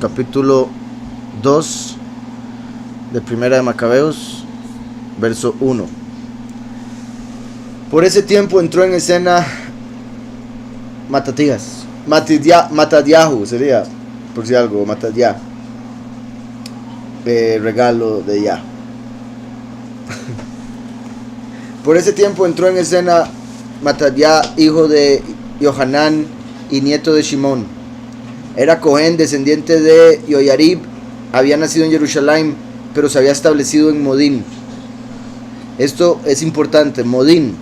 Capítulo 2 de Primera de Macabeos, verso 1. Por ese tiempo entró en escena Matadyahu, sería, por si algo, Matadya, regalo de ya. Por ese tiempo entró en escena Matadya, hijo de Yohanan y nieto de Shimón. Era Cohen, descendiente de Yoyarib, había nacido en Jerusalén, pero se había establecido en Modín. Esto es importante, Modín.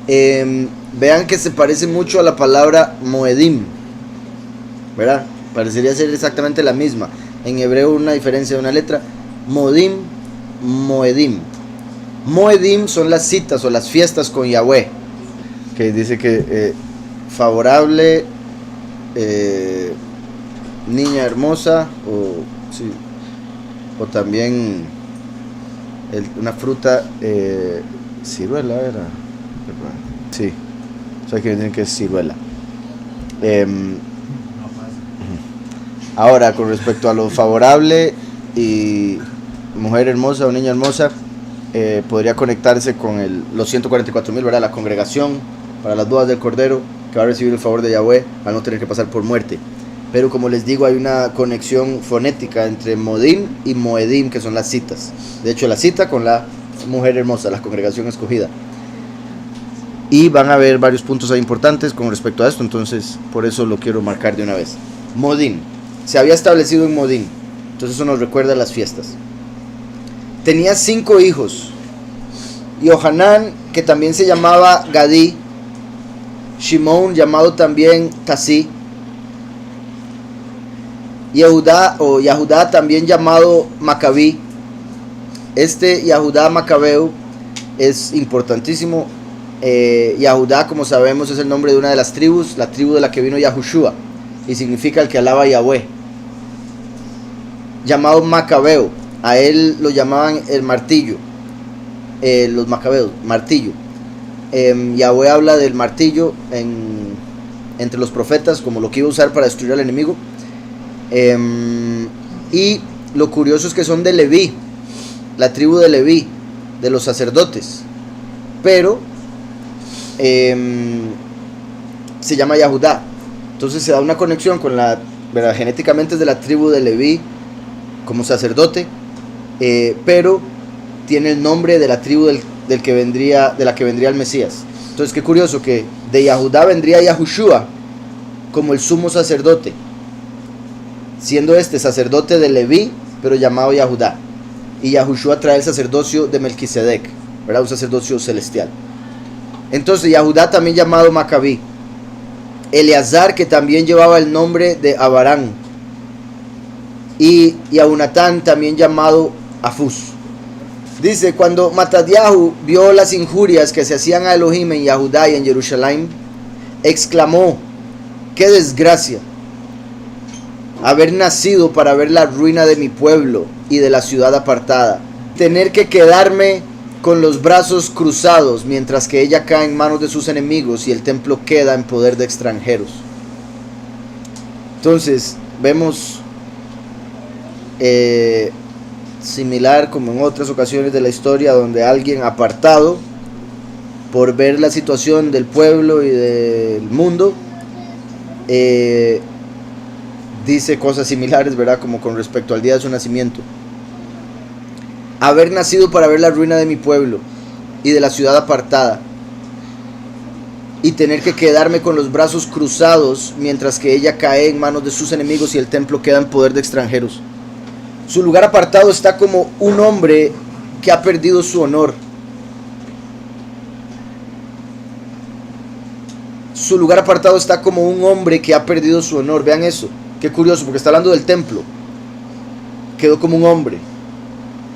Vean que se parece mucho a la palabra Moedim, ¿verdad? Parecería ser exactamente la misma. En hebreo una diferencia de una letra. Modim, Moedim. Moedim son las citas o las fiestas con Yahweh, que dice que favorable, niña hermosa, o también una fruta, ciruela era, sí, o sea que dicen que es ciruela. Ahora, con respecto a lo favorable y mujer hermosa o niña hermosa, podría conectarse con los 144,000, ¿verdad? La congregación para las bodas del Cordero, que va a recibir el favor de Yahweh al no tener que pasar por muerte. Pero como les digo, hay una conexión fonética entre Modín y Moedim, que son las citas. De hecho, la cita con la mujer hermosa, la congregación escogida. Y van a haber varios puntos ahí importantes con respecto a esto, entonces por eso lo quiero marcar de una vez. Modín, se había establecido en Modín, entonces eso nos recuerda las fiestas. Tenía 5 hijos. Yohanan, que también se llamaba Gadí. Shimón, llamado también Tasí. Yahudá, también llamado Macabí. Este Yahudá Macabeo es importantísimo. Yahudá, como sabemos, es el nombre de una de las tribus, la tribu de la que vino Yahushua, y significa el que alaba a Yahweh. Llamado Macabeo, a él lo llamaban el martillo, los macabeos, martillo. Yahweh habla del martillo entre los profetas como lo que iba a usar para destruir al enemigo. Y lo curioso es que son de Leví, la tribu de Leví, de los sacerdotes, pero se llama Yahudá. Entonces se da una conexión con ¿verdad? Genéticamente es de la tribu de Leví como sacerdote, pero tiene el nombre de la tribu de la que vendría el Mesías. Entonces qué curioso que de Yahudá vendría Yahushua como el sumo sacerdote, siendo este sacerdote de Leví, pero llamado Yahudá. Y Yahushua trae el sacerdocio de Melquisedec, ¿verdad? Un sacerdocio celestial. Entonces Yahudá también llamado Macabí. Eleazar, que también llevaba el nombre de Abarán. Y Yahunatán, también llamado Afús. Dice, cuando Matadyahu vio las injurias que se hacían a Elohim en Yahudá y en Jerusalén, exclamó: ¡qué desgracia! Haber nacido para ver la ruina de mi pueblo y de la ciudad apartada, tener que quedarme con los brazos cruzados mientras que ella cae en manos de sus enemigos y el templo queda en poder de extranjeros. Entonces vemos similar como en otras ocasiones de la historia, donde alguien apartado por ver la situación del pueblo y del mundo dice cosas similares, ¿verdad? Como con respecto al día de su nacimiento. Haber nacido para ver la ruina de mi pueblo y de la ciudad apartada, y tener que quedarme con los brazos cruzados mientras que ella cae en manos de sus enemigos y el templo queda en poder de extranjeros. Su lugar apartado está como un hombre que ha perdido su honor. Su lugar apartado está como un hombre que ha perdido su honor. Vean eso, qué curioso, porque está hablando del templo. Quedó como un hombre,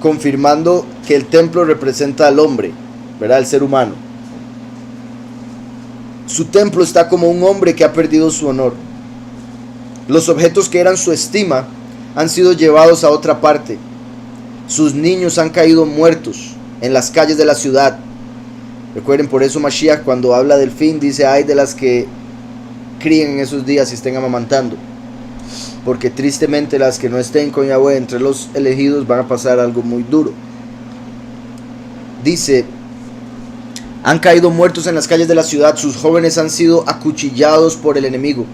confirmando que el templo representa al hombre, ¿verdad? El ser humano. Su templo está como un hombre que ha perdido su honor. Los objetos que eran su estima han sido llevados a otra parte. Sus niños han caído muertos en las calles de la ciudad. Recuerden, por eso Mashiach, cuando habla del fin, dice: ay de las que críen en esos días y estén amamantando. porque tristemente las que no estén con Yahweh entre los elegidos van a pasar algo muy duro. Dice: han caído muertos en las calles de la ciudad, sus jóvenes han sido acuchillados por el enemigo.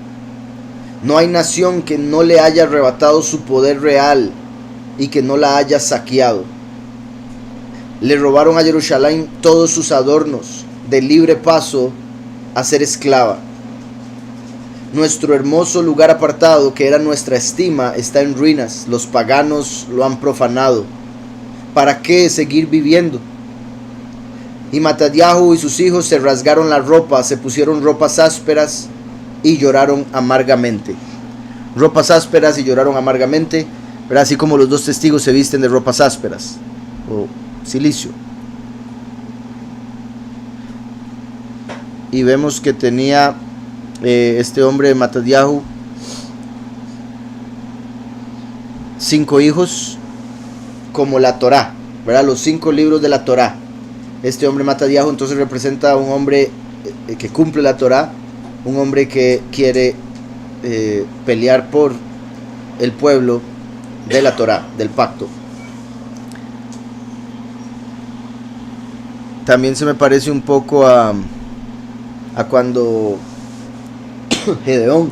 No hay nación que no le haya arrebatado su poder real y que no la haya saqueado. Le robaron a Jerusalén todos sus adornos, de libre paso a ser esclava. Nuestro hermoso lugar apartado, que era nuestra estima, está en ruinas. Los paganos lo han profanado. ¿Para qué seguir viviendo? Y Matatiahu y sus hijos se rasgaron la ropa, se pusieron ropas ásperas y lloraron amargamente. Ropas ásperas y lloraron amargamente, pero así como los dos testigos se visten de ropas ásperas o silicio. Y vemos que tenía este hombre Matatiahu 5 hijos, como la Torá, ¿verdad? Los 5 libros de la Torá. Este hombre Matatiahu entonces representa a un hombre que cumple la Torá, un hombre que quiere pelear por el pueblo de la Torá, del pacto. También se me parece un poco a cuando Gedeón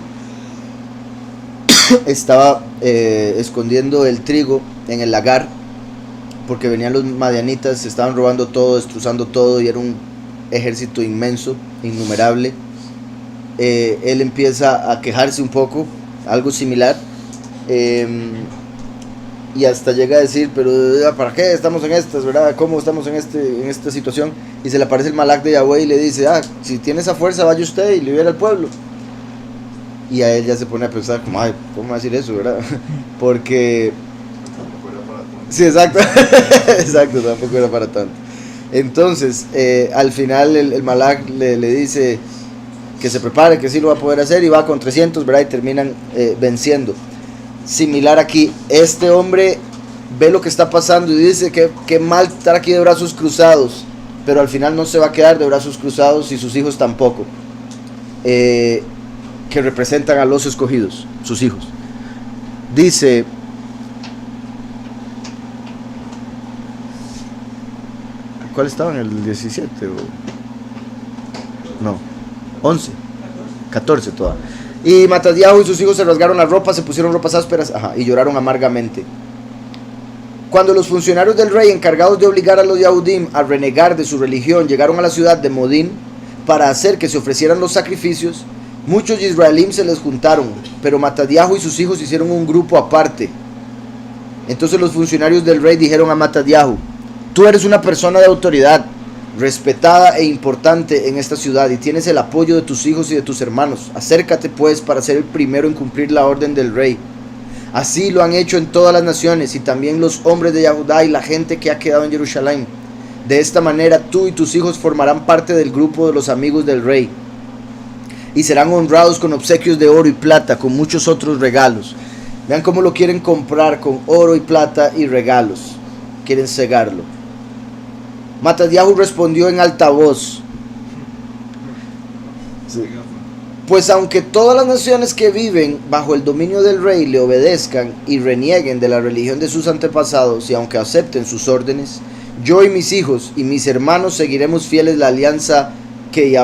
estaba escondiendo el trigo en el lagar, porque venían los madianitas, se estaban robando todo, destrozando todo, y era un ejército inmenso, innumerable. Él empieza a quejarse un poco, algo similar, y hasta llega a decir: pero ¿para qué estamos en estas, verdad? ¿Cómo estamos en esta situación? Y se le aparece el malak de Yahweh y le dice: si tiene esa fuerza, vaya usted y libera al pueblo. Y a él ya se pone a pensar como: ay, ¿cómo va a decir eso, verdad? Porque sí, exacto. Exacto, tampoco era para tanto. Entonces, al final el malak le dice que se prepare, que sí lo va a poder hacer, y va con 300, ¿verdad? Y terminan venciendo. Similar aquí, este hombre ve lo que está pasando y dice que qué mal estar aquí de brazos cruzados, pero al final no se va a quedar de brazos cruzados, y sus hijos tampoco, que representan a los escogidos, sus hijos. Dice: ¿cuál estaba en el 17? No, 11, 14 todavía. Y Matatiahu y sus hijos se rasgaron la ropa, se pusieron ropas ásperas, y lloraron amargamente. Cuando los funcionarios del rey, encargados de obligar a los Yahudim a renegar de su religión, llegaron a la ciudad de Modín para hacer que se ofrecieran los sacrificios, muchos israelíes se les juntaron, pero Matatiahu y sus hijos hicieron un grupo aparte. Entonces los funcionarios del rey dijeron a Matatiahu: tú eres una persona de autoridad, respetada e importante en esta ciudad, y tienes el apoyo de tus hijos y de tus hermanos. Acércate pues para ser el primero en cumplir la orden del rey. Así lo han hecho en todas las naciones, y también los hombres de Yahudá y la gente que ha quedado en Jerusalén. De esta manera tú y tus hijos formarán parte del grupo de los amigos del rey, y serán honrados con obsequios de oro y plata, con muchos otros regalos. Vean cómo lo quieren comprar con oro y plata y regalos. Quieren cegarlo. Matatiahu respondió en alta voz: sí, pues aunque todas las naciones que viven bajo el dominio del rey le obedezcan y renieguen de la religión de sus antepasados, y aunque acepten sus órdenes, yo y mis hijos y mis hermanos seguiremos fieles la alianza que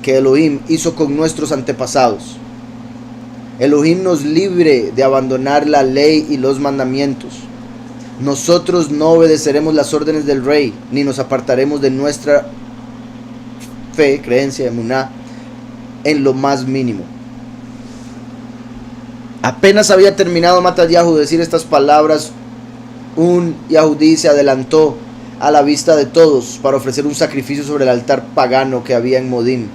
Elohim hizo con nuestros antepasados. Elohim nos libre de abandonar la ley y los mandamientos. Nosotros no obedeceremos las órdenes del rey, ni nos apartaremos de nuestra fe, creencia, emuná, en lo más mínimo. Apenas había terminado Matatiahu de decir estas palabras, un Yahudí se adelantó a la vista de todos para ofrecer un sacrificio sobre el altar pagano que había en Modín,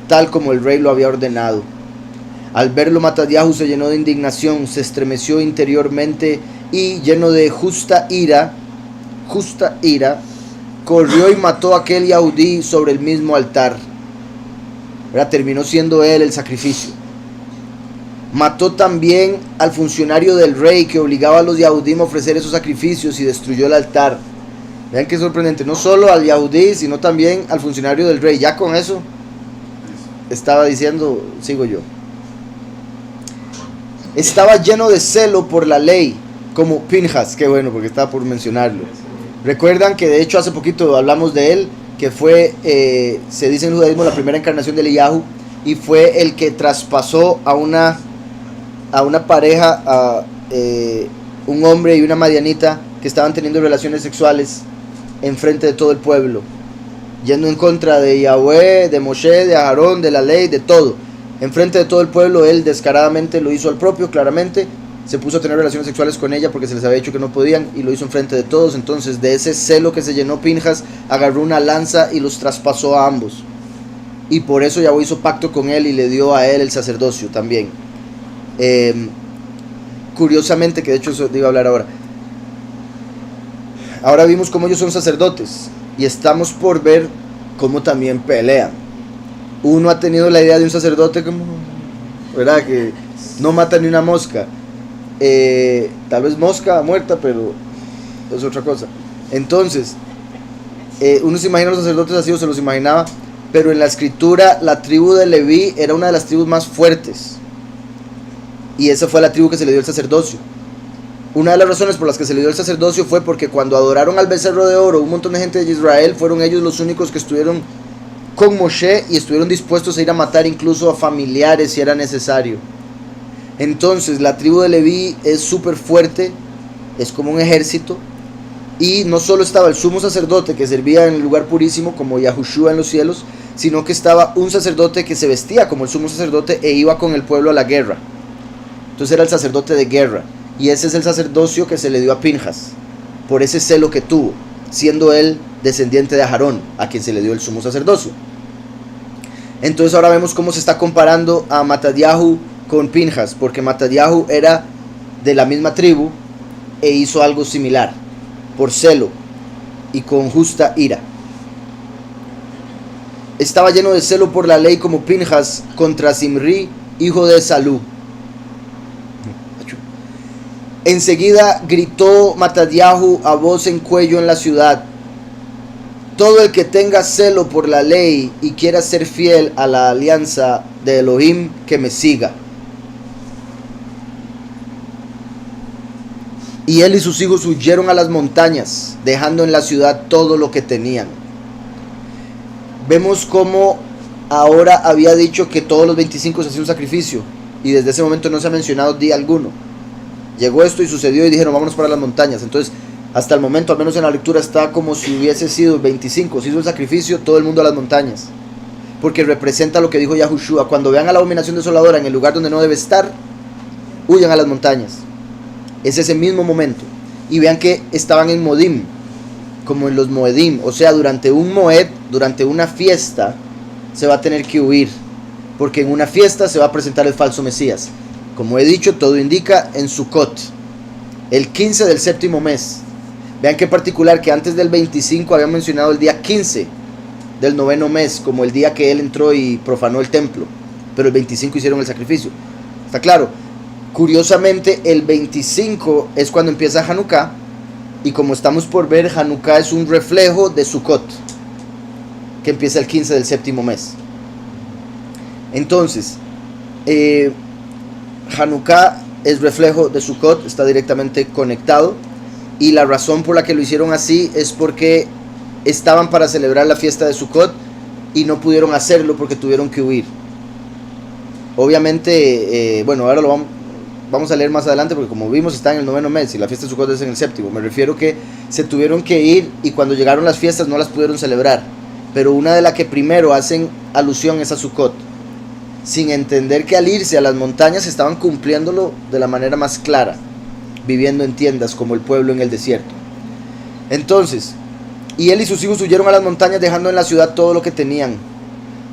tal como el rey lo había ordenado. Al verlo, Matatiahu se llenó de indignación, se estremeció interiormente y, lleno de justa ira, corrió y mató a aquel Yahudí sobre el mismo altar. Terminó siendo él el sacrificio. Mató también al funcionario del rey que obligaba a los Yahudim a ofrecer esos sacrificios, y destruyó el altar. Vean qué sorprendente, no solo al Yahudí, sino también al funcionario del rey. Ya con eso estaba diciendo: sigo yo. Estaba lleno de celo por la ley, como Pinhas, qué bueno, porque estaba por mencionarlo. Recuerdan que de hecho hace poquito hablamos de él, que fue, se dice en el judaísmo, la primera encarnación de Eliyahu, y fue el que traspasó a una pareja, un hombre y una madianita que estaban teniendo relaciones sexuales en frente de todo el pueblo, yendo en contra de Yahweh, de Moshe, de Aarón, de la ley, de todo. En frente de todo el pueblo, él descaradamente lo hizo al propio, claramente. Se puso a tener relaciones sexuales con ella porque se les había dicho que no podían, y lo hizo en frente de todos. Entonces, de ese celo que se llenó Pinhas, agarró una lanza y los traspasó a ambos. Y por eso Yahweh hizo pacto con él y le dio a él el sacerdocio también. Curiosamente, que de hecho eso iba a hablar ahora. Ahora vimos cómo ellos son sacerdotes y estamos por ver cómo también pelean. Uno ha tenido la idea de un sacerdote como, ¿verdad?, que no mata ni una mosca. Tal vez mosca muerta, pero es otra cosa. Entonces, uno se imagina a los sacerdotes así, o se los imaginaba, pero en la escritura la tribu de Leví era una de las tribus más fuertes. Y esa fue la tribu que se le dio el sacerdocio. Una de las razones por las que se le dio el sacerdocio fue porque cuando adoraron al becerro de oro, un montón de gente de Israel, fueron ellos los únicos que estuvieron con Moshe y estuvieron dispuestos a ir a matar incluso a familiares si era necesario. Entonces la tribu de Leví es súper fuerte, es como un ejército, y no solo estaba el sumo sacerdote que servía en el lugar purísimo como Yahushua en los cielos, sino que estaba un sacerdote que se vestía como el sumo sacerdote e iba con el pueblo a la guerra. Entonces era el sacerdote de guerra, y ese es el sacerdocio que se le dio a Pinhas por ese celo que tuvo, siendo él descendiente de Aarón, a quien se le dio el sumo sacerdocio. Entonces ahora vemos cómo se está comparando a Matadyahu con Pinhas, porque Matadyahu era de la misma tribu e hizo algo similar, por celo y con justa ira. Estaba lleno de celo por la ley como Pinhas contra Simri, hijo de Salú. Enseguida gritó Matadyahu a voz en cuello en la ciudad: todo el que tenga celo por la ley y quiera ser fiel a la alianza de Elohim, que me siga. Y él y sus hijos huyeron a las montañas, dejando en la ciudad todo lo que tenían. Vemos cómo ahora había dicho que todos los 25 se hacía un sacrificio, y desde ese momento no se ha mencionado día alguno. Llegó esto y sucedió y dijeron vámonos para las montañas. Entonces hasta el momento, al menos en la lectura, está como si hubiese sido 25, se hizo el sacrificio, todo el mundo a las montañas, porque representa lo que dijo Yahushua: cuando vean a la abominación desoladora en el lugar donde no debe estar, huyan a las montañas. Es ese mismo momento. Y vean que estaban en Modim, como en los Moedim, o sea, durante un Moed, durante una fiesta, se va a tener que huir, porque en una fiesta se va a presentar el falso Mesías. Como he dicho, todo indica en Sukkot, el 15 del séptimo mes. Vean qué particular que antes del 25 habían mencionado el día 15 del noveno mes como el día que él entró y profanó el templo, pero el 25 hicieron el sacrificio. ¿Está claro? Curiosamente, el 25 es cuando empieza Hanukkah, y como estamos por ver, Hanukkah es un reflejo de Sukkot, que empieza el 15 del séptimo mes. Entonces, Hanukkah es reflejo de Sukkot, está directamente conectado, y la razón por la que lo hicieron así es porque estaban para celebrar la fiesta de Sukkot y no pudieron hacerlo porque tuvieron que huir. Obviamente, bueno, ahora lo vamos a leer más adelante, porque como vimos está en el noveno mes y la fiesta de Sukkot es en el séptimo. Me refiero que se tuvieron que ir y cuando llegaron las fiestas no las pudieron celebrar, pero una de las que primero hacen alusión es a Sukkot, sin entender que al irse a las montañas estaban cumpliéndolo de la manera más clara, viviendo en tiendas como el pueblo en el desierto. Entonces, y él y sus hijos huyeron a las montañas, dejando en la ciudad todo lo que tenían.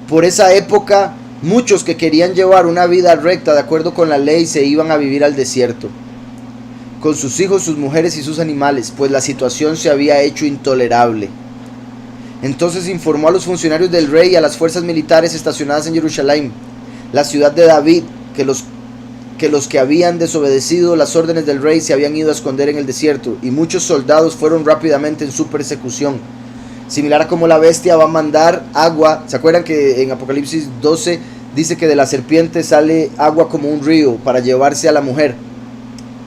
Por esa época, muchos que querían llevar una vida recta de acuerdo con la ley se iban a vivir al desierto, con sus hijos, sus mujeres y sus animales, pues la situación se había hecho intolerable. Entonces informó a los funcionarios del rey y a las fuerzas militares estacionadas en Jerusalén, la ciudad de David, que los que habían desobedecido las órdenes del rey se habían ido a esconder en el desierto, y muchos soldados fueron rápidamente en su persecución. Similar a como la bestia va a mandar agua. ¿Se acuerdan que en Apocalipsis 12 dice que de la serpiente sale agua como un río para llevarse a la mujer.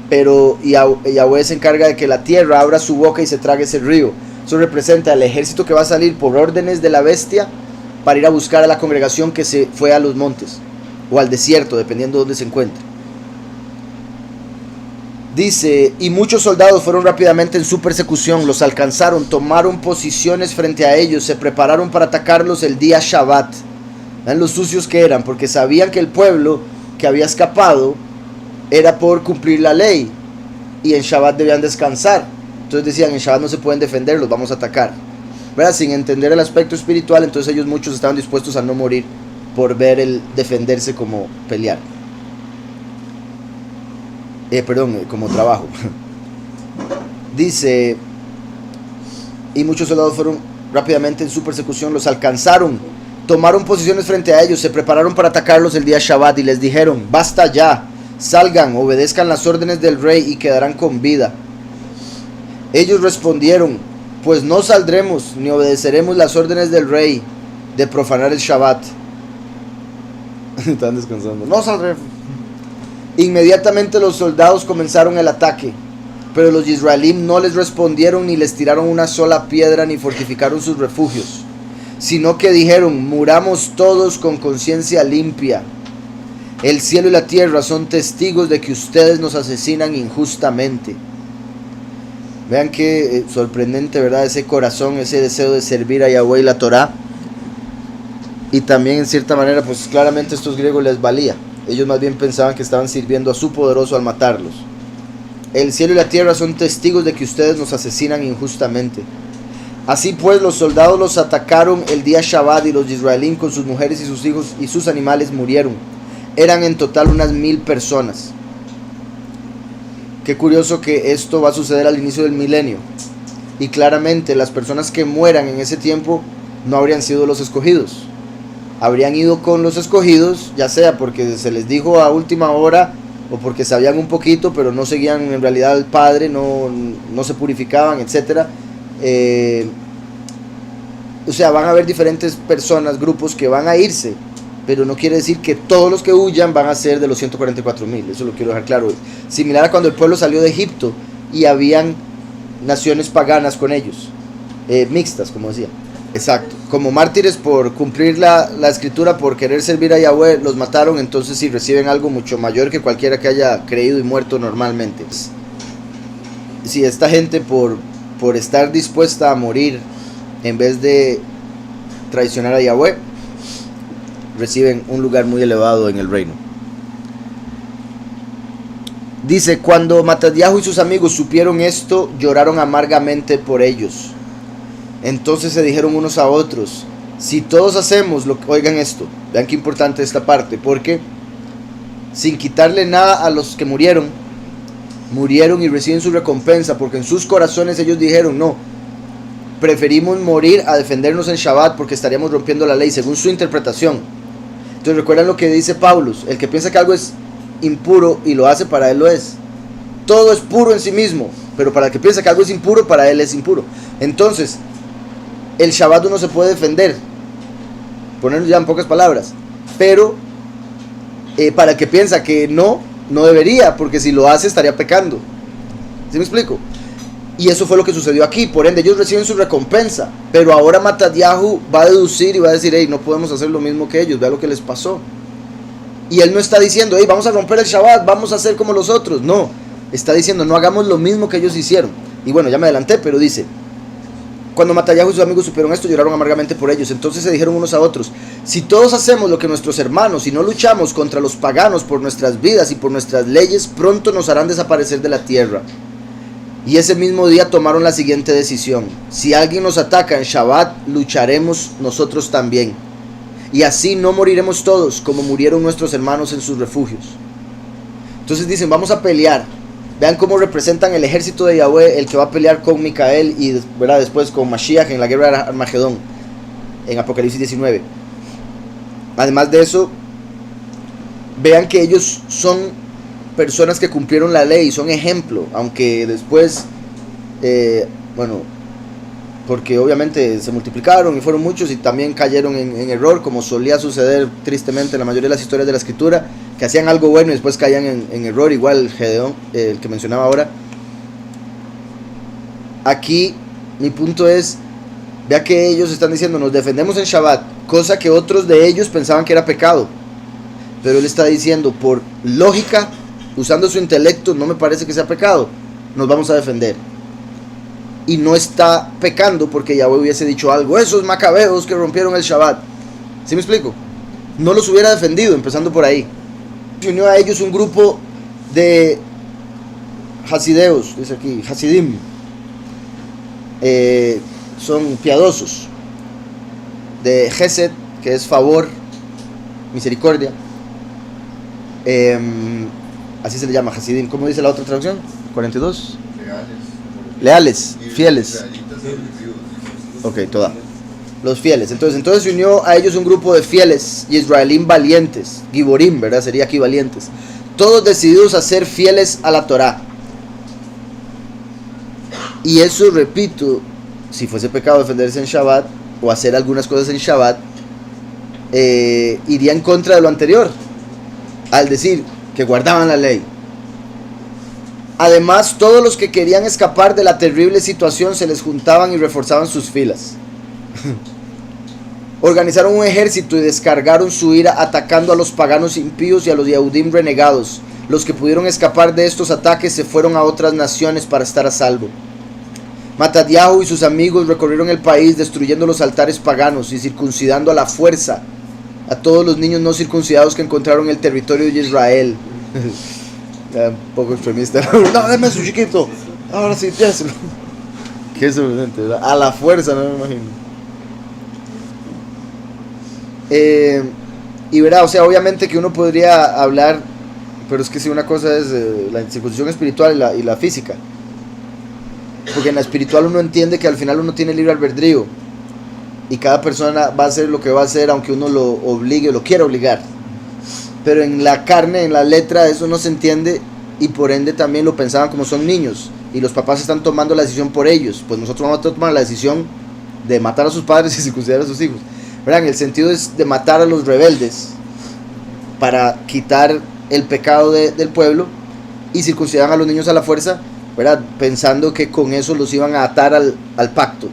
Pero Yahweh se encarga de que la tierra abra su boca y se trague ese río. Eso representa el ejército que va a salir por órdenes de la bestia para ir a buscar a la congregación que se fue a los montes o al desierto, dependiendo de dónde se encuentre. Dice, y muchos soldados fueron rápidamente en su persecución, los alcanzaron, tomaron posiciones frente a ellos, se prepararon para atacarlos el día Shabbat. Vean los sucios que eran, porque sabían que el pueblo que había escapado era por cumplir la ley, y en Shabbat debían descansar. Entonces decían, en Shabbat no se pueden defender, los vamos a atacar, ¿verdad? Sin entender el aspecto espiritual, entonces ellos muchos estaban dispuestos a no morir por ver el defenderse como pelear. Como trabajo. Dice, y muchos soldados fueron rápidamente en su persecución, los alcanzaron, tomaron posiciones frente a ellos, se prepararon para atacarlos el día Shabbat y les dijeron, basta ya, salgan, obedezcan las órdenes del rey y quedarán con vida. Ellos respondieron, pues no saldremos ni obedeceremos las órdenes del rey de profanar el Shabbat. Están descansando. No saldremos. Inmediatamente los soldados comenzaron el ataque, pero los israelíes no les respondieron ni les tiraron una sola piedra ni fortificaron sus refugios, sino que dijeron, muramos todos con conciencia limpia. El cielo y la tierra son testigos de que ustedes nos asesinan injustamente. Vean qué sorprendente, ¿verdad? Ese corazón, ese deseo de servir a Yahweh y la Torah. Y también en cierta manera, pues claramente a estos griegos les valía. Ellos más bien pensaban que estaban sirviendo a su poderoso al matarlos. El cielo y la tierra son testigos de que ustedes nos asesinan injustamente. Así pues los soldados los atacaron el día Shabbat y los israelíes con sus mujeres y sus hijos y sus animales murieron. Eran en total unas 1000 personas. Qué curioso que esto va a suceder al inicio del milenio. Y claramente las personas que mueran en ese tiempo no habrían sido los escogidos. Habrían ido con los escogidos, ya sea porque se les dijo a última hora o porque sabían un poquito, pero no seguían en realidad al Padre, no se purificaban, etc. O sea, van a haber diferentes personas, grupos que van a irse, pero no quiere decir que todos los que huyan van a ser de los 144,000, eso lo quiero dejar claro. Similar a cuando el pueblo salió de Egipto y habían naciones paganas con ellos, mixtas, como decía. Exacto, como mártires por cumplir la escritura, por querer servir a Yahweh, los mataron, entonces sí reciben algo mucho mayor que cualquiera que haya creído y muerto normalmente. Si esta gente por estar dispuesta a morir en vez de traicionar a Yahweh, reciben un lugar muy elevado en el reino. Dice, cuando Matatiahu y sus amigos supieron esto, lloraron amargamente por ellos. Entonces se dijeron unos a otros, si todos hacemos lo que... Oigan esto, vean qué importante esta parte, porque sin quitarle nada a los que murieron y reciben su recompensa, porque en sus corazones ellos dijeron, no, preferimos morir a defendernos en Shabbat porque estaríamos rompiendo la ley, según su interpretación. Entonces recuerdan lo que dice Pablo, el que piensa que algo es impuro y lo hace, para él lo es. Todo es puro en sí mismo, pero para el que piensa que algo es impuro, para él es impuro. Entonces, el Shabbat uno se puede defender, ponernos ya en pocas palabras, pero para el que piensa que no debería, porque si lo hace estaría pecando. ¿Sí me explico? Y eso fue lo que sucedió aquí. Por ende ellos reciben su recompensa, pero ahora Matatiahu va a deducir y va a decir, hey, no podemos hacer lo mismo que ellos, vea lo que les pasó. Y él no está diciendo, hey, vamos a romper el Shabbat, vamos a hacer como los otros. No, está diciendo, no hagamos lo mismo que ellos hicieron. Y bueno, ya me adelanté, pero dice, cuando Matatiahu y sus amigos supieron esto, lloraron amargamente por ellos. Entonces se dijeron unos a otros, si todos hacemos lo que nuestros hermanos y no luchamos contra los paganos por nuestras vidas y por nuestras leyes, pronto nos harán desaparecer de la tierra. Y ese mismo día tomaron la siguiente decisión, si alguien nos ataca en Shabbat, lucharemos nosotros también. Y así no moriremos todos como murieron nuestros hermanos en sus refugios. Entonces dicen, vamos a pelear. Vean cómo representan el ejército de Yahweh, el que va a pelear con Micael y, ¿verdad?, después con Mashiach en la guerra de Armagedón, en Apocalipsis 19. Además de eso, vean que ellos son personas que cumplieron la ley, son ejemplo, aunque después, porque obviamente se multiplicaron y fueron muchos y también cayeron en error, como solía suceder tristemente en la mayoría de las historias de la escritura, que hacían algo bueno y después caían en error, igual Gedeón, el que mencionaba ahora. Aquí mi punto es, vea que ellos están diciendo, nos defendemos en Shabbat, cosa que otros de ellos pensaban que era pecado, pero él está diciendo, por lógica, usando su intelecto, no me parece que sea pecado, nos vamos a defender. Y no está pecando porque Yahweh hubiese dicho algo, esos macabeos que rompieron el Shabbat. ¿Sí me explico? No los hubiera defendido, empezando por ahí. Se unió a ellos un grupo de Hasideos, dice aquí, Hasidim. Son piadosos. De Gesed, que es favor, misericordia. Así se le llama, Hasidim. ¿Cómo dice la otra traducción? 42. Leales, fieles. Ok, toda. Los fieles. Entonces se unió a ellos un grupo de fieles y israelín valientes. Giborim, ¿verdad? Sería aquí valientes. Todos decididos a ser fieles a la Torá. Y eso, repito, si fuese pecado defenderse en Shabbat o hacer algunas cosas en Shabbat, iría en contra de lo anterior, al decir que guardaban la ley. Además, todos los que querían escapar de la terrible situación se les juntaban y reforzaban sus filas. Organizaron un ejército y descargaron su ira atacando a los paganos impíos y a los Yehudim renegados. Los que pudieron escapar de estos ataques se fueron a otras naciones para estar a salvo. Matadyahu y sus amigos recorrieron el país destruyendo los altares paganos y circuncidando a la fuerza a todos los niños no circuncidados que encontraron en el territorio de Israel. Un poco extremista. No, déme su chiquito. Ahora sí, déselo. Qué sorprendente, ¿verdad? A la fuerza, no me imagino. Y verá, o sea, obviamente que uno podría hablar, pero es que si una cosa es la circuncisión espiritual y la física. Porque en la espiritual uno entiende que al final uno tiene libre albedrío. Y cada persona va a hacer lo que va a hacer aunque uno lo obligue o lo quiera obligar. Pero en la carne, en la letra, eso no se entiende y por ende también lo pensaban como son niños. Y los papás están tomando la decisión por ellos. Pues nosotros vamos a tomar la decisión de matar a sus padres y circuncidar a sus hijos. ¿Verdad? En el sentido es de matar a los rebeldes para quitar el pecado del pueblo y circuncidar a los niños a la fuerza, ¿verdad? Pensando que con eso los iban a atar al pacto.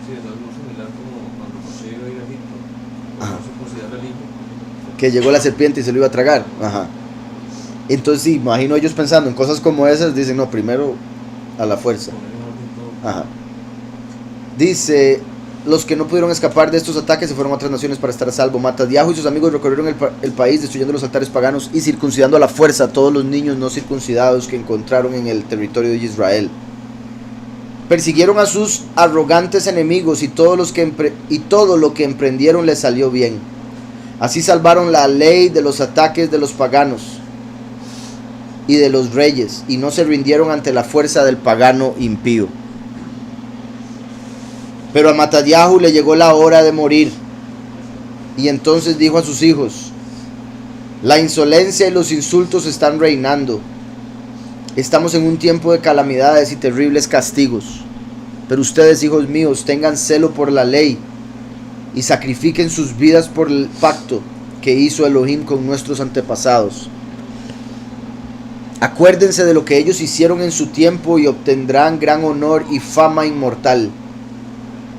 Sí, es algo similar como cuando José iba a ir a Egipto, Ajá. circuncidar al hijo. Que llegó la serpiente y se lo iba a tragar. Ajá. Entonces sí, imagino ellos pensando en cosas como esas, dicen no, primero a la fuerza. Ajá. Dice, los que no pudieron escapar de estos ataques se fueron a otras naciones para estar a salvo. Matadyahu y sus amigos recorrieron el país destruyendo los altares paganos y circuncidando a la fuerza a todos los niños no circuncidados que encontraron en el territorio de Israel. Persiguieron a sus arrogantes enemigos y todo lo que emprendieron les salió bien. Así salvaron la ley de los ataques de los paganos y de los reyes, y no se rindieron ante la fuerza del pagano impío. Pero a Matadyahu le llegó la hora de morir, y entonces dijo a sus hijos: la insolencia y los insultos están reinando. Estamos en un tiempo de calamidades y terribles castigos. Pero ustedes, hijos míos, tengan celo por la ley y sacrifiquen sus vidas por el pacto que hizo Elohim con nuestros antepasados. Acuérdense de lo que ellos hicieron en su tiempo y obtendrán gran honor y fama inmortal.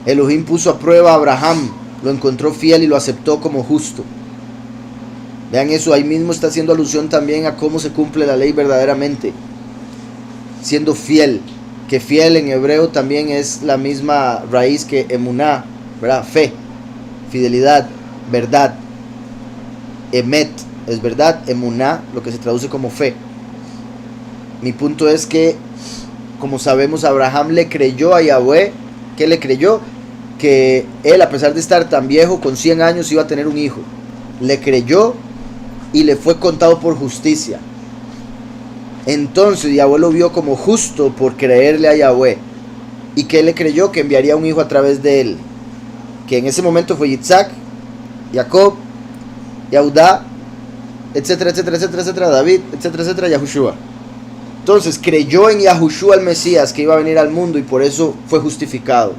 Elohim puso a prueba a Abraham, lo encontró fiel y lo aceptó como justo. Vean eso, ahí mismo está haciendo alusión también a cómo se cumple la ley verdaderamente, siendo fiel, que fiel en hebreo también es la misma raíz que emuná, ¿verdad? Fe, fidelidad, verdad. Emet es verdad, emuná, lo que se traduce como fe. Mi punto es que, como sabemos, Abraham le creyó a Yahweh. ¿Qué le creyó? Que él, a pesar de estar tan viejo, con 100 años iba a tener un hijo. Le creyó y le fue contado por justicia. Entonces Yahweh lo vio como justo por creerle a Yahweh. ¿Y qué le creyó? Que enviaría un hijo a través de él, que en ese momento fue Yitzhak, Jacob, Yehudá, etcétera, etcétera, etcétera, etcétera, David, etcétera, etcétera, Yahushua. Entonces creyó en Yahushua el Mesías que iba a venir al mundo y por eso fue justificado.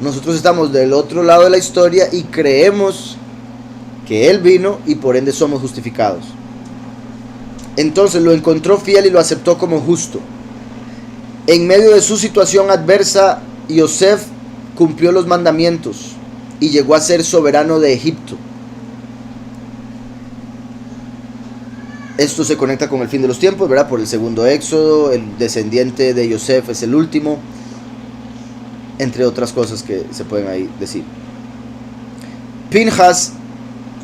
Nosotros estamos del otro lado de la historia y creemos que Él vino y por ende somos justificados. Entonces lo encontró fiel y lo aceptó como justo. En medio de su situación adversa, Yosef cumplió los mandamientos y llegó a ser soberano de Egipto. Esto se conecta con el fin de los tiempos, ¿verdad? Por el segundo éxodo, el descendiente de Yosef es el último, entre otras cosas que se pueden ahí decir. Pinhas,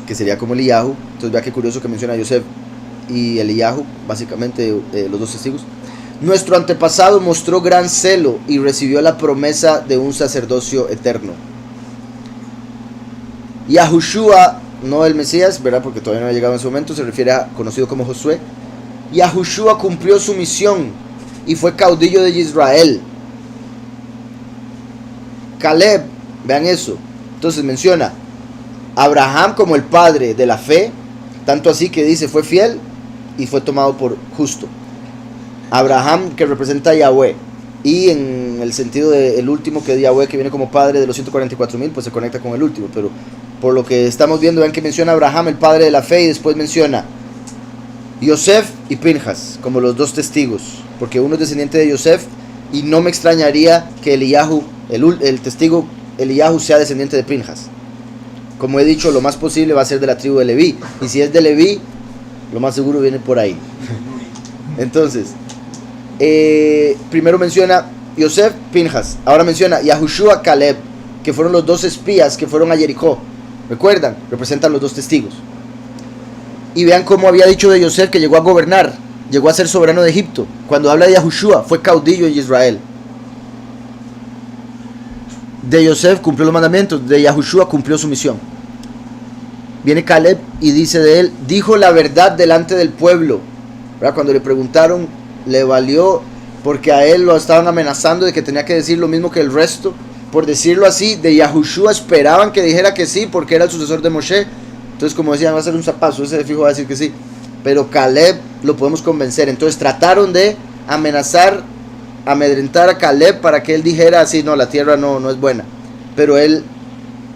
que sería como Eliyahu, entonces vea qué curioso que menciona a Yosef y Eliyahu, básicamente los dos testigos. Nuestro antepasado mostró gran celo y recibió la promesa de un sacerdocio eterno. Yahushua, no el Mesías, ¿verdad? Porque todavía no ha llegado en ese momento, se refiere a conocido como Josué. Yahushua cumplió su misión y fue caudillo de Israel. Caleb, vean eso, entonces menciona Abraham como el padre de la fe, tanto así que dice fue fiel y fue tomado por justo. Abraham que representa a Yahweh, y en el sentido del último que es Yahweh, que viene como padre de los 144,000, pues se conecta con el último, pero por lo que estamos viendo, vean que menciona a Abraham el padre de la fe y después menciona Yosef y Pinhas como los dos testigos, porque uno es descendiente de Yosef y no me extrañaría que Eliyahu, el testigo Eliyahu, sea descendiente de Pinhas. Como he dicho, lo más posible va a ser de la tribu de Leví, y si es de Leví, lo más seguro viene por ahí. Entonces, primero menciona Yosef, Pinhas, ahora menciona Yahushua, Caleb, que fueron los dos espías que fueron a Jericó. ¿Recuerdan? Representan los dos testigos. Y vean cómo había dicho de Yosef que llegó a gobernar, llegó a ser soberano de Egipto. Cuando habla de Yahushua, fue caudillo en Israel. De Yosef cumplió los mandamientos, de Yahushua cumplió su misión. Viene Caleb y dice de él, dijo la verdad delante del pueblo. ¿Verdad? Cuando le preguntaron, le valió, porque a él lo estaban amenazando de que tenía que decir lo mismo que el resto. Por decirlo así, de Yahushua esperaban que dijera que sí, porque era el sucesor de Moshe. Entonces, como decían, va a ser un zapazo, ese de fijo va a decir que sí. Pero Caleb lo podemos convencer. Entonces trataron de amenazar, amedrentar a Caleb para que él dijera así, no, la tierra no es buena. Pero él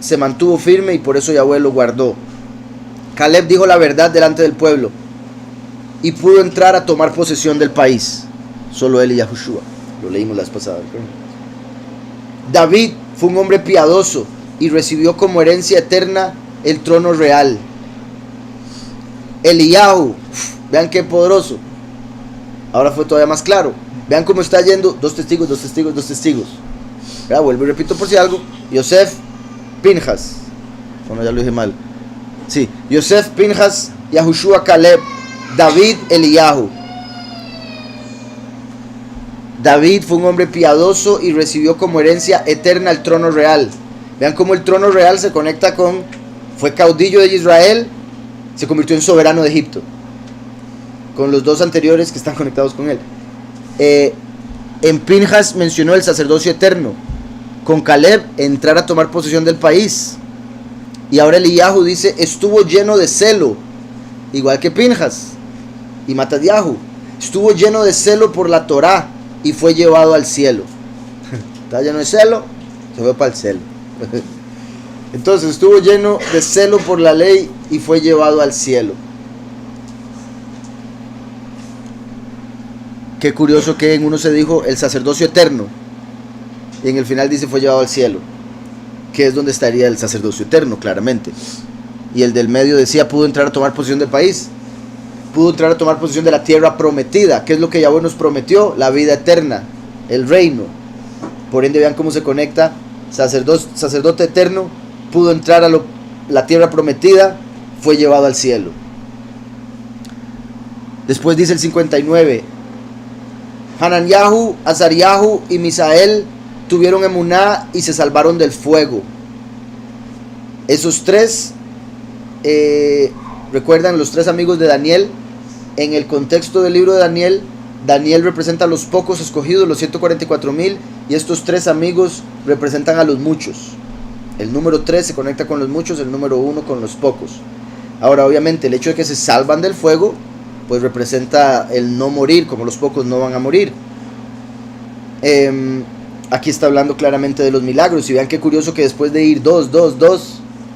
se mantuvo firme y por eso Yahweh lo guardó. Caleb dijo la verdad delante del pueblo y pudo entrar a tomar posesión del país. Solo él y Yahushua. Lo leímos la vez pasada. David fue un hombre piadoso y recibió como herencia eterna el trono real. Eliyahu, vean qué poderoso. Ahora fue todavía más claro. Vean cómo está yendo, dos testigos. Vuelvo y repito por si algo. Yosef, Pinhas. Bueno, ya lo dije mal. Sí, Yosef, Pinhas, Yahushua, Caleb, David, Eliyahu. David fue un hombre piadoso y recibió como herencia eterna el trono real. Vean cómo el trono real se conecta con, fue caudillo de Israel, se convirtió en soberano de Egipto. Con los dos anteriores que están conectados con él. En Pinhas mencionó el sacerdocio eterno. Con Caleb, entrar a tomar posesión del país. Y ahora Eliyahu dice, estuvo lleno de celo, igual que Pinhas y Matadiahu. Estuvo lleno de celo por la Torá y fue llevado al cielo. Está lleno de celo, se fue para el cielo. Entonces estuvo lleno de celo por la ley y fue llevado al cielo. Qué curioso que en uno se dijo el sacerdocio eterno y en el final dice fue llevado al cielo, que es donde estaría el sacerdocio eterno, claramente. Y el del medio decía pudo entrar a tomar posesión del país, pudo entrar a tomar posesión de la tierra prometida. ¿Qué es lo que Yahweh nos prometió? La vida eterna, el reino. Por ende vean cómo se conecta. Sacerdote eterno, pudo entrar a la tierra prometida, fue llevado al cielo. Después dice el 59, Hananiahu, Azariahu y Misael tuvieron emuná y se salvaron del fuego. Esos tres, recuerdan los tres amigos de Daniel. En el contexto del libro de Daniel, Daniel representa a los pocos escogidos, los 144,000, y estos tres amigos representan a los muchos. El número 3 se conecta con los muchos, el número 1 con los pocos. Ahora obviamente el hecho de que se salvan del fuego pues representa el no morir, como los pocos no van a morir. Aquí está hablando claramente de los milagros, y vean qué curioso que después de ir 2,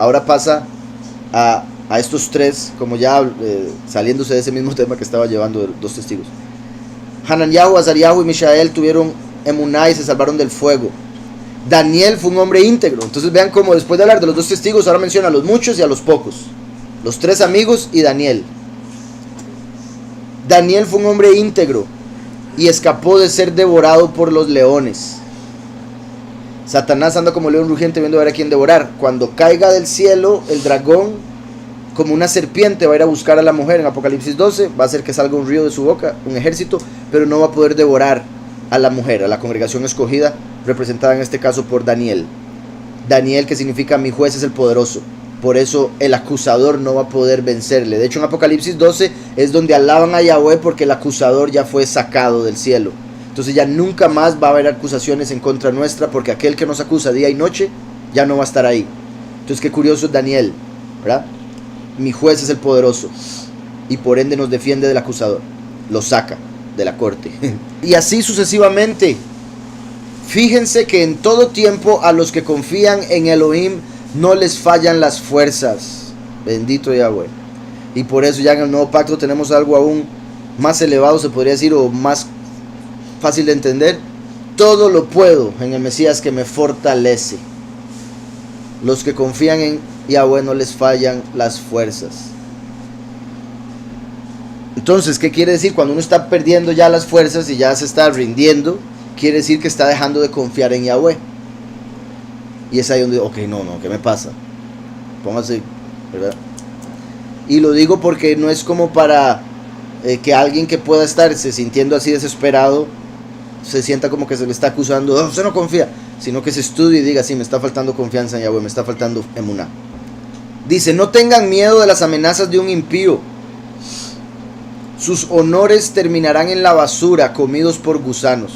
ahora pasa a estos 3, como ya saliéndose de ese mismo tema que estaba llevando 2 testigos. Hananiahu, Azariahu y Mishael tuvieron emuná y se salvaron del fuego. Daniel fue un hombre íntegro. Entonces vean cómo después de hablar de los 2 testigos, ahora menciona a los muchos y a los pocos. Los 3 amigos y Daniel. Daniel fue un hombre íntegro y escapó de ser devorado por los leones. Satanás anda como león rugiente viendo a ver a quién devorar. Cuando caiga del cielo el dragón, como una serpiente, va a ir a buscar a la mujer en Apocalipsis 12, va a hacer que salga un río de su boca, un ejército, pero no va a poder devorar a la mujer, a la congregación escogida, representada en este caso por Daniel. Daniel, que significa mi juez es el poderoso. Por eso el acusador no va a poder vencerle. De hecho, en Apocalipsis 12 es donde alaban a Yahweh porque el acusador ya fue sacado del cielo. Entonces ya nunca más va a haber acusaciones en contra nuestra, porque aquel que nos acusa día y noche ya no va a estar ahí. Entonces qué curioso es Daniel, ¿verdad? Mi juez es el poderoso y por ende nos defiende del acusador. Lo saca de la corte. Y así sucesivamente. Fíjense que en todo tiempo a los que confían en Elohim no les fallan las fuerzas. Bendito Yahweh. Y por eso ya en el nuevo pacto tenemos algo aún más elevado, se podría decir, o más fácil de entender. Todo lo puedo en el Mesías que me fortalece. Los que confían en Yahweh no les fallan las fuerzas. Entonces, ¿qué quiere decir? Cuando uno está perdiendo ya las fuerzas y ya se está rindiendo, quiere decir que está dejando de confiar en Yahweh. Y es ahí donde, ok, no, ¿qué me pasa? Póngase, ¿verdad? Y lo digo porque no es como para que alguien que pueda estarse sintiendo así desesperado se sienta como que se le está acusando, oh, usted no confía, sino que se estudie y diga, sí, me está faltando confianza en Yahweh, me está faltando emuná. Dice, no tengan miedo de las amenazas de un impío. Sus honores terminarán en la basura, comidos por gusanos.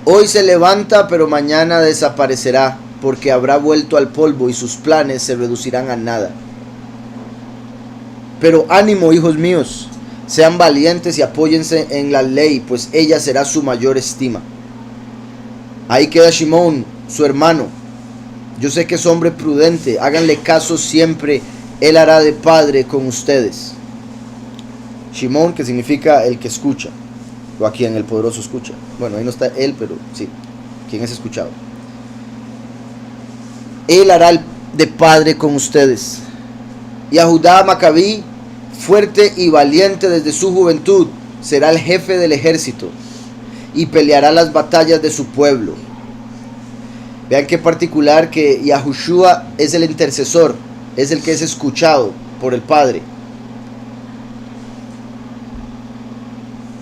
Hoy se levanta, pero mañana desaparecerá, porque habrá vuelto al polvo y sus planes se reducirán a nada. Pero ánimo, hijos míos, sean valientes y apóyense en la ley, pues ella será su mayor estima. Ahí queda Shimón, su hermano. Yo sé que es hombre prudente, háganle caso siempre, él hará de padre con ustedes. Shimón, que significa el que escucha, o a quien el poderoso escucha. Bueno, ahí no está él, pero sí, quien es escuchado. Él hará de padre con ustedes. Y a Judá Macabí, fuerte y valiente desde su juventud, será el jefe del ejército y peleará las batallas de su pueblo. Vean qué particular que Yahushua es el intercesor, es el que es escuchado por el Padre.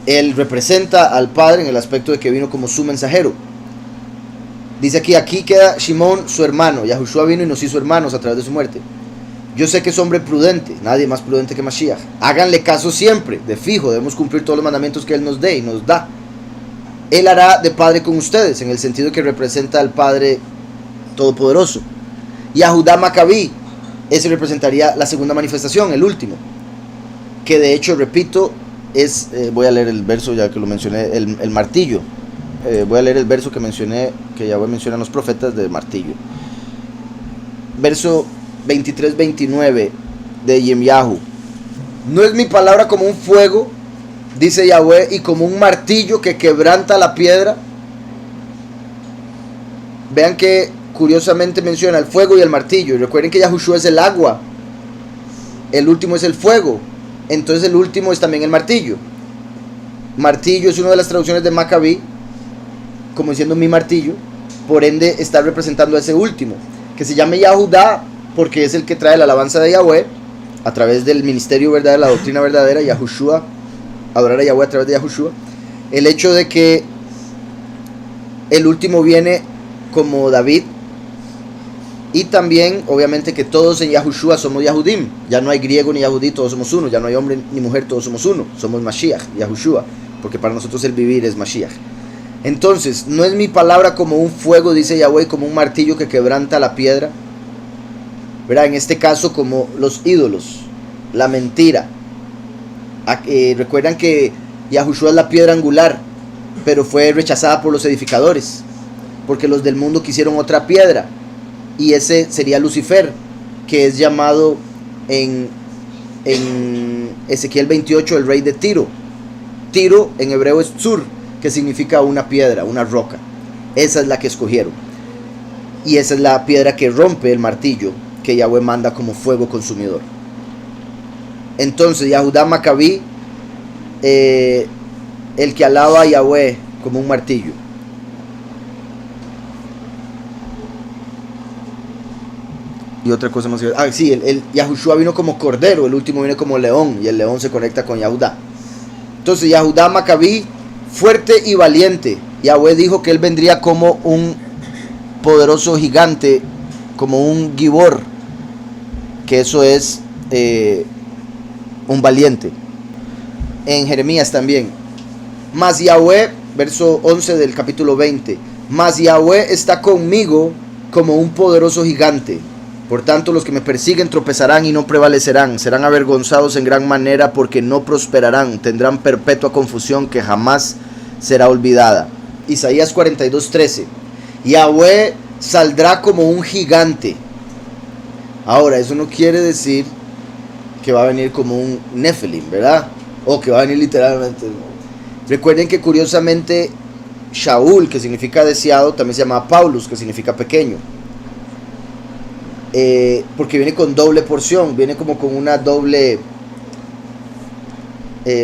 Él representa al Padre en el aspecto de que vino como su mensajero. Dice aquí queda Shimón, su hermano. Yahushua vino y nos hizo hermanos a través de su muerte. Yo sé que es hombre prudente, nadie más prudente que Mashiach. Háganle caso siempre, de fijo, debemos cumplir todos los mandamientos que Él nos dé y nos da. Él hará de padre con ustedes, en el sentido que representa al Padre Todopoderoso. Y a Judá Macabí, ese representaría la segunda manifestación, el último. Que de hecho, repito, es, voy a leer el verso ya que lo mencioné, el martillo. Voy a leer el verso que mencioné, que Yahweh menciona en los profetas del martillo. Verso 23-29 de Yirmiyahu. No es mi palabra como un fuego, dice Yahweh, y como un martillo que quebranta la piedra. Vean que curiosamente menciona el fuego y el martillo. Y recuerden que Yahushua es el agua, el último es el fuego, entonces el último es también el martillo. Martillo es una de las traducciones de Macabí, como diciendo mi martillo, por ende está representando a ese último, que se llame Yahudá, porque es el que trae la alabanza de Yahweh a través del ministerio verdadero, la doctrina verdadera, Yahushua, adorar a Yahweh a través de Yahushua. El hecho de que el último viene como David, y también obviamente que todos en Yahushua somos Yahudim, ya no hay griego ni Yahudí, todos somos uno, ya no hay hombre ni mujer, todos somos uno, somos Mashiach, Yahushua, porque para nosotros el vivir es Mashiach. Entonces, no es mi palabra como un fuego, dice Yahweh, como un martillo que quebranta la piedra, ¿verdad? En este caso como los ídolos, la mentira, Recuerdan que Yahushua es la piedra angular, pero fue rechazada por los edificadores, porque los del mundo quisieron otra piedra, y ese sería Lucifer, que es llamado en Ezequiel 28 el rey de Tiro. Tiro en hebreo es Tzur, que significa una piedra, una roca. Esa es la que escogieron, y esa es la piedra que rompe el martillo que Yahweh manda como fuego consumidor. Entonces Yahudá Macabí, el que alaba a Yahweh como un martillo. Y otra cosa más. Sí, el Yahushua vino como cordero, el último viene como león, y el león se conecta con Yahudá. Entonces Yahudá Macabí, fuerte y valiente. Yahweh dijo que él vendría como un poderoso gigante, como un Gibor, que eso es un valiente. En Jeremías también. Mas Yahweh, verso 11 del capítulo 20, mas Yahweh está conmigo como un poderoso gigante. Por tanto, los que me persiguen tropezarán y no prevalecerán, serán avergonzados en gran manera porque no prosperarán, tendrán perpetua confusión que jamás será olvidada. Isaías 42:13. Yahweh saldrá como un gigante. Ahora, eso no quiere decir que va a venir como un Nephilim, ¿verdad? O que va a venir literalmente. Recuerden que curiosamente Shaul, que significa deseado, también se llama Paulus, que significa pequeño. Porque viene con doble porción, viene como con una doble,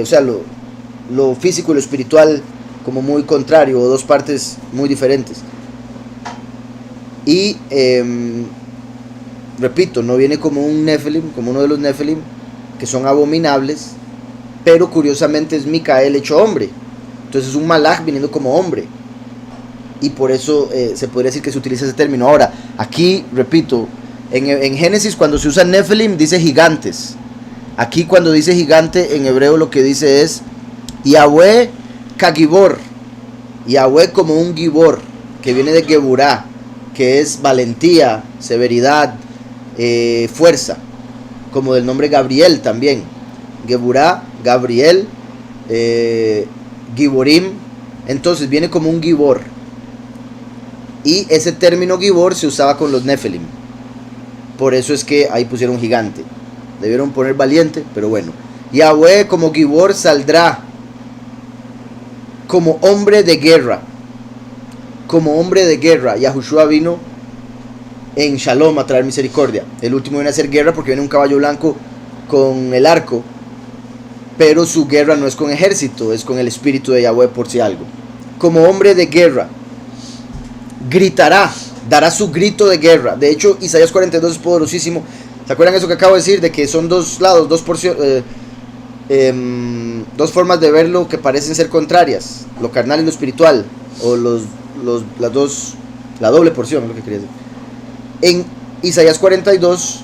o sea, lo físico y lo espiritual como muy contrario, o dos partes muy diferentes. Y repito, no viene como un Nephilim, como uno de los Nephilim, que son abominables, pero curiosamente es Micael hecho hombre. Entonces es un Malach viniendo como hombre, y por eso se podría decir que se utiliza ese término. Ahora, aquí, repito, en Génesis cuando se usa Nephilim dice gigantes. Aquí cuando dice gigante en hebreo lo que dice es Yahweh Kagibor, Yahweh como un Gibor, que viene de Geburá, que es valentía, severidad, fuerza, como del nombre Gabriel también. Geburá, Gabriel, Giborim. Entonces viene como un Gibor, y ese término Gibor se usaba con los Nephilim. Por eso es que ahí pusieron gigante. Debieron poner valiente, pero bueno. Yahweh como Gibor saldrá como hombre de guerra. Como hombre de guerra. Yahushua vino en Shalom a traer misericordia. El último viene a hacer guerra porque viene un caballo blanco con el arco. Pero su guerra no es con ejército, es con el espíritu de Yahweh, por si algo. Como hombre de guerra. Gritará. Dará su grito de guerra. De hecho, Isaías 42 es poderosísimo. ¿Se acuerdan eso que acabo de decir? De que son dos lados, dos formas de verlo que parecen ser contrarias. Lo carnal y lo espiritual. O la doble porción, es lo que quería decir. En Isaías 42,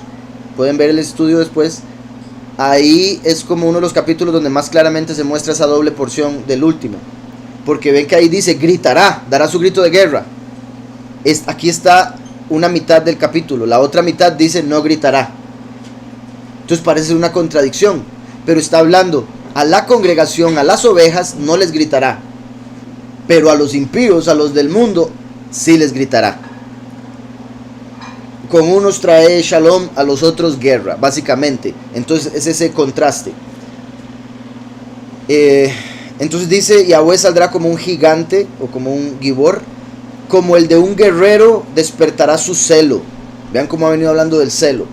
pueden ver el estudio después. Ahí es como uno de los capítulos donde más claramente se muestra esa doble porción del último. Porque ven que ahí dice, gritará, dará su grito de guerra. Aquí está una mitad del capítulo, la otra mitad dice no gritará. Entonces parece una contradicción, pero está hablando a la congregación, a las ovejas no les gritará, pero a los impíos, a los del mundo sí les gritará. Con unos trae shalom, a los otros guerra, básicamente. Entonces es ese contraste. Entonces dice, Yahweh saldrá como un gigante o como un Gibor, como el de un guerrero despertará su celo. Vean cómo ha venido hablando del celo.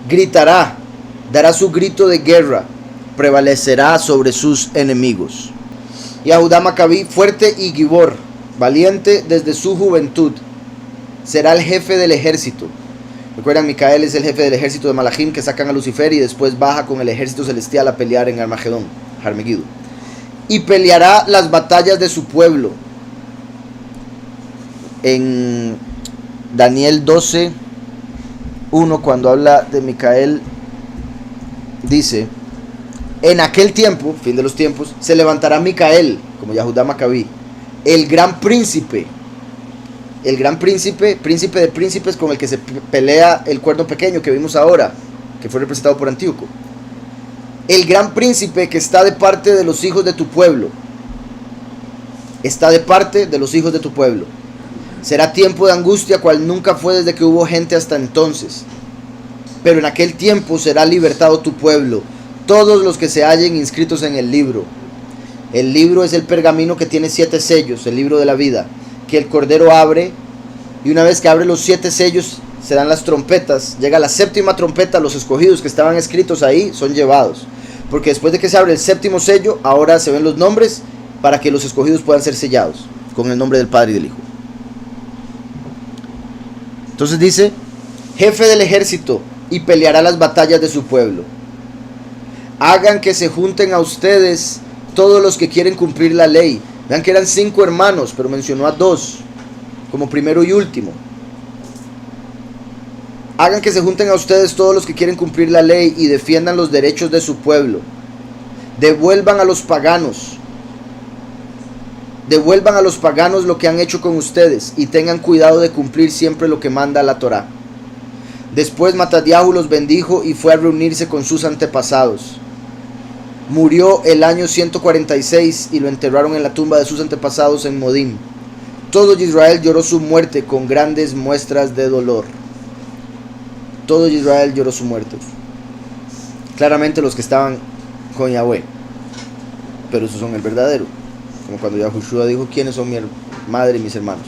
Gritará, dará su grito de guerra, prevalecerá sobre sus enemigos. Yahudá Macabí, fuerte y Gibor, valiente desde su juventud, será el jefe del ejército. Recuerdan, Micael es el jefe del ejército de Malachim que sacan a Lucifer y después baja con el ejército celestial a pelear en Armagedón, Harmegido. Y peleará las batallas de su pueblo. En Daniel 12:1, cuando habla de Micael, dice: en aquel tiempo, fin de los tiempos, se levantará Micael, como Yahudá Macabí, el gran príncipe, príncipe de príncipes, con el que se pelea el cuerno pequeño que vimos ahora, que fue representado por Antíoco. el gran príncipe que está de parte de los hijos de tu pueblo. Está de parte de los hijos de tu pueblo. Será tiempo de angustia cual nunca fue desde que hubo gente hasta entonces. Pero en aquel tiempo será libertado tu pueblo, todos los que se hallen inscritos en el libro. El libro es el pergamino que tiene 7 sellos, el libro de la vida, que el Cordero abre, y una vez que abre los 7 sellos, se dan las trompetas. Llega la 7ª trompeta, los escogidos que estaban escritos ahí son llevados. Porque después de que se abre el 7º sello, ahora se ven los nombres para que los escogidos puedan ser sellados con el nombre del Padre y del Hijo. Entonces dice, jefe del ejército, y peleará las batallas de su pueblo. Hagan que se junten a ustedes todos los que quieren cumplir la ley. Vean que eran 5 hermanos, pero mencionó a 2 como primero y último. Hagan que se junten a ustedes todos los que quieren cumplir la ley y defiendan los derechos de su pueblo. Devuelvan a los paganos lo que han hecho con ustedes y tengan cuidado de cumplir siempre lo que manda la Torá. Después Matatiahu los bendijo y fue a reunirse con sus antepasados. Murió el año 146 y lo enterraron en la tumba de sus antepasados en Modim. Todo Israel lloró su muerte con grandes muestras de dolor. Todo Israel lloró su muerte. Claramente los que estaban con Yahweh. Pero esos son el verdadero. Como cuando Yahushua dijo, ¿quiénes son mi madre y mis hermanos?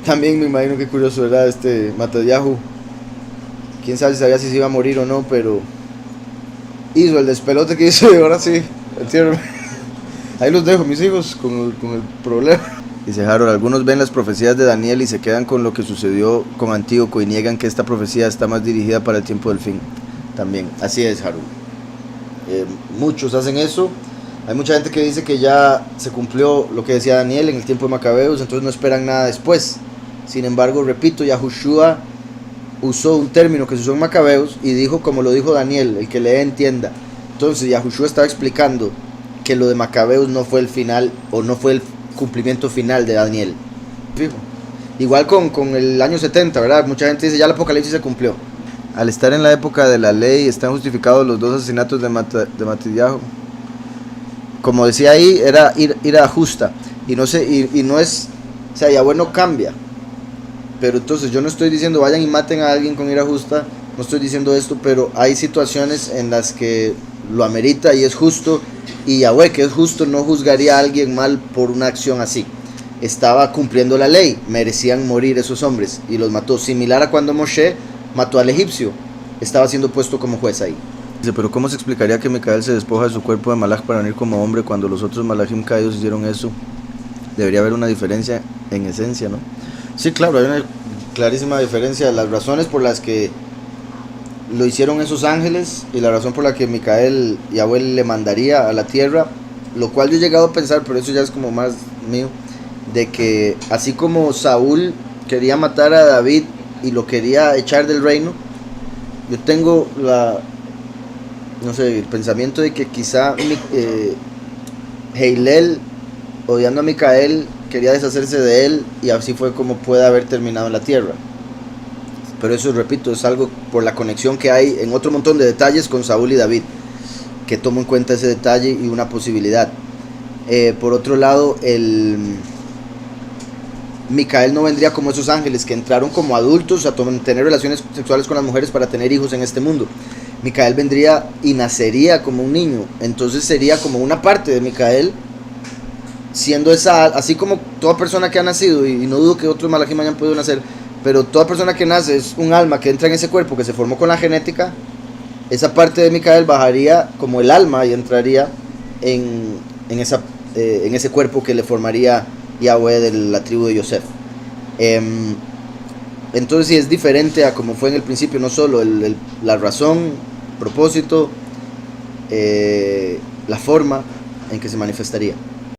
También me imagino que curioso, ¿verdad? Matatiahu. Quién sabe si sabía si se iba a morir o no, pero hizo el despelote que hizo y ahora sí, entiérrenme. Ahí los dejo, mis hijos, con el problema. Dice Harold, algunos ven las profecías de Daniel y se quedan con lo que sucedió con Antíoco y niegan que esta profecía está más dirigida para el tiempo del fin. También, así es, Harold. Muchos hacen eso. Hay mucha gente que dice que ya se cumplió lo que decía Daniel en el tiempo de Macabeos, entonces no esperan nada después. Sin embargo, repito, Yahushua usó un término que se usó en Macabeos y dijo como lo dijo Daniel, el que lee entienda. Entonces Yahushua estaba explicando que lo de Macabeos no fue el final o no fue el cumplimiento final de Daniel. Fijo. Igual con el año 70, ¿verdad? Mucha gente dice ya el Apocalipsis se cumplió. Al estar en la época de la ley están justificados los 2 asesinatos de Matatiahu. Como decía ahí, era ira justa. Y no es, o sea, Yahweh no cambia. Pero entonces yo no estoy diciendo vayan y maten a alguien con ira justa. No estoy diciendo esto, pero hay situaciones en las que lo amerita y es justo. Y Yahweh, que es justo, no juzgaría a alguien mal por una acción así. Estaba cumpliendo la ley. Merecían morir esos hombres. Y los mató. Similar a cuando Moshe mató al egipcio. Estaba siendo puesto como juez ahí. Dice, pero ¿cómo se explicaría que Micael se despoja de su cuerpo de Malach para venir como hombre cuando los otros Malachim caídos hicieron eso? Debería haber una diferencia en esencia, ¿no? Sí, claro, hay una clarísima diferencia. Las razones por las que lo hicieron esos ángeles y la razón por la que Micael, Yahweh le mandaría a la tierra, lo cual yo he llegado a pensar, pero eso ya es como más mío, de que así como Saúl quería matar a David y lo quería echar del reino, yo tengo el pensamiento de que quizá Heilel, odiando a Micael, quería deshacerse de él y así fue como puede haber terminado en la tierra. Pero eso, repito, es algo por la conexión que hay en otro montón de detalles con Saúl y David, que tomo en cuenta ese detalle y una posibilidad. Por otro lado, Micael no vendría como esos ángeles que entraron como adultos a tener relaciones sexuales con las mujeres para tener hijos en este mundo. Micael vendría y nacería como un niño, entonces sería como una parte de Micael, siendo esa, así como toda persona que ha nacido, y no dudo que otros malajim hayan podido nacer, pero toda persona que nace es un alma que entra en ese cuerpo que se formó con la genética. Esa parte de Micael bajaría como el alma y entraría en ese cuerpo que le formaría Yahweh de la tribu de Yosef. Entonces sí es diferente a como fue en el principio, no solo la razón, propósito, la forma en que se manifestaría.